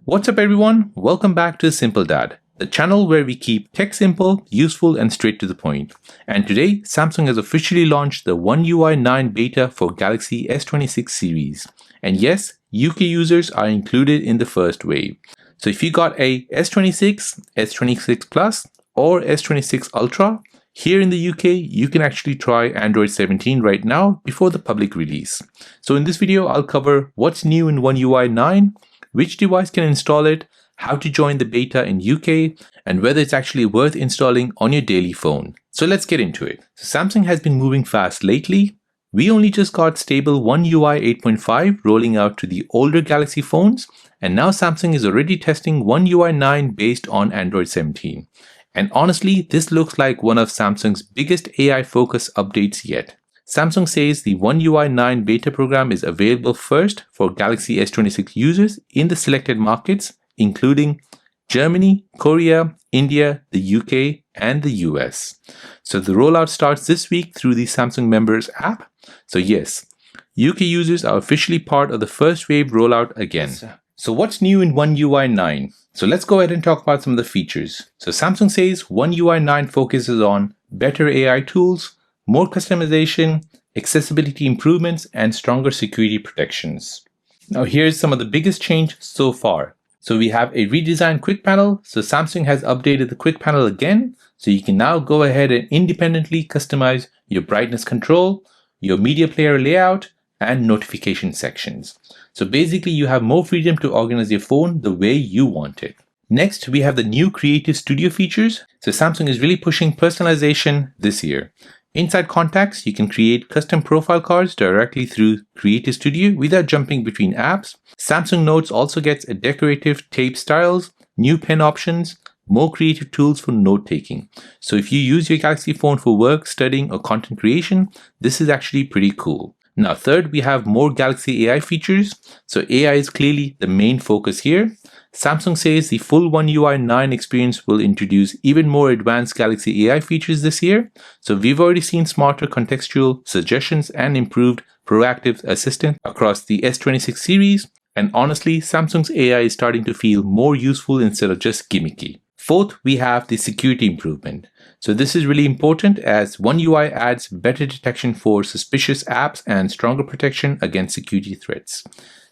What's up everyone? Welcome back to Simple Dad, the channel where we keep tech simple, useful and straight to the point. And today, Samsung has officially launched the One UI 9 beta for Galaxy S26 series. And yes, UK users are included in the first wave. So if you got a S26, S26 Plus or S26 Ultra, here in the UK, you can actually try Android 17 right now before the public release. So in this video, I'll cover what's new in One UI 9, which device can install it, how to join the beta in UK, and whether it's actually worth installing on your daily phone. So let's get into it. So Samsung has been moving fast lately. We only just got stable One UI 8.5 rolling out to the older Galaxy phones, and now Samsung is already testing One UI 9 based on Android 17. And honestly, this looks like one of Samsung's biggest AI focus updates yet. Samsung says the One UI 9 beta program is available first for Galaxy S26 users in the selected markets, including Germany, Korea, India, the UK, and the US. So the rollout starts this week through the Samsung Members app. So yes, UK users are officially part of the first wave rollout again. So what's new in One UI 9? So let's go ahead and talk about some of the features. So Samsung says One UI 9 focuses on better AI tools, more customization, accessibility improvements, and stronger security protections. Now here's some of the biggest change so far. So we have a redesigned quick panel. So Samsung has updated the quick panel again. So you can now go ahead and independently customize your brightness control, your media player layout, and notification sections. So basically you have more freedom to organize your phone the way you want it. Next, we have the new Creative Studio features. So Samsung is really pushing personalization this year. Inside Contacts, you can create custom profile cards directly through Creative Studio without jumping between apps. Samsung Notes also gets a decorative tape styles, new pen options, more creative tools for note-taking. So if you use your Galaxy phone for work, studying, or content creation, this is actually pretty cool. Now third, we have more Galaxy AI features. So AI is clearly the main focus here. Samsung says the full One UI 9 experience will introduce even more advanced Galaxy AI features this year. So we've already seen smarter contextual suggestions and improved proactive assistant across the S26 series. And honestly, Samsung's AI is starting to feel more useful instead of just gimmicky. Fourth, we have the security improvement. So this is really important as One UI adds better detection for suspicious apps and stronger protection against security threats.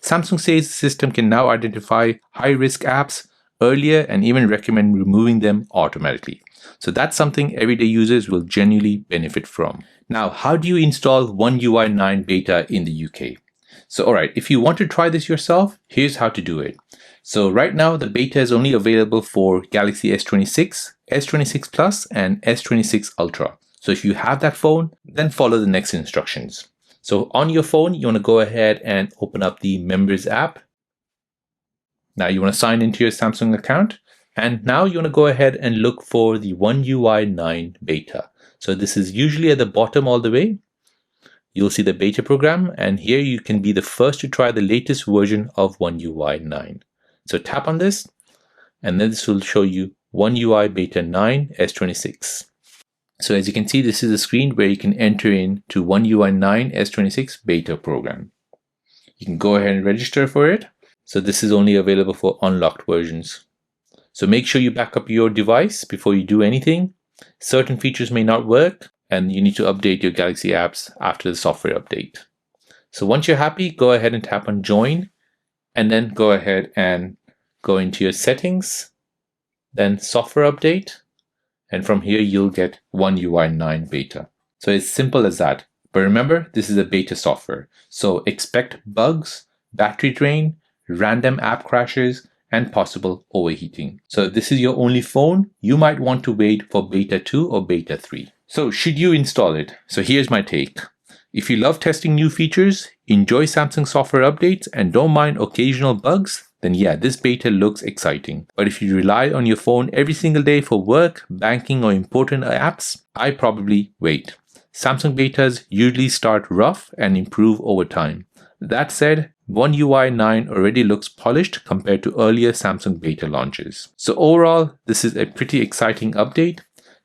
Samsung says the system can now identify high-risk apps earlier and even recommend removing them automatically. So that's something everyday users will genuinely benefit from. Now, how do you install One UI 9 beta in the UK? So alright, if you want to try this yourself, here's how to do it. So right now, the beta is only available for Galaxy S26, S26 Plus, and S26 Ultra. So if you have that phone, then follow the next instructions. So on your phone, you want to go ahead and open up the Members app. Now you want to sign into your Samsung account. And now you want to go ahead and look for the One UI 9 beta. So this is usually at the bottom all the way. You'll see the beta program, and here you can be the first to try the latest version of One UI 9. So tap on this, and then this will show you One UI Beta 9 S26. So as you can see, this is a screen where you can enter in to One UI 9 S26 beta program. You can go ahead and register for it. So this is only available for unlocked versions. So make sure you back up your device before you do anything. Certain features may not work, and you need to update your Galaxy apps after the software update. So once you're happy, go ahead and tap on Join, and then go ahead and go into your settings, then software update, and from here you'll get One UI 9 beta. So it's simple as that. But remember, this is a beta software. So expect bugs, battery drain, random app crashes, and possible overheating. So if this is your only phone, you might want to wait for beta 2 or beta 3. So should you install it? So here's my take. If you love testing new features, enjoy Samsung software updates, and don't mind occasional bugs, then yeah, this beta looks exciting. But if you rely on your phone every single day for work, banking, or important apps, I'd probably wait. Samsung betas usually start rough and improve over time. That said, One UI 9 already looks polished compared to earlier Samsung beta launches. So overall, this is a pretty exciting update.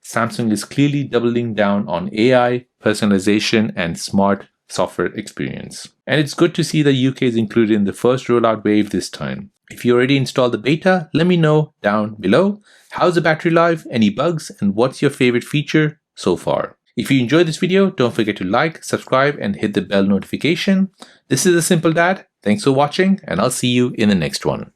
Samsung is clearly doubling down on AI, personalization, and smart software experience. And it's good to see the UK is included in the first rollout wave this time. If you already installed the beta, let me know down below. How's the battery life, any bugs, and what's your favorite feature so far? If you enjoyed this video, don't forget to like, subscribe, and hit the bell notification. This is The Simple Dad. Thanks for watching, and I'll see you in the next one.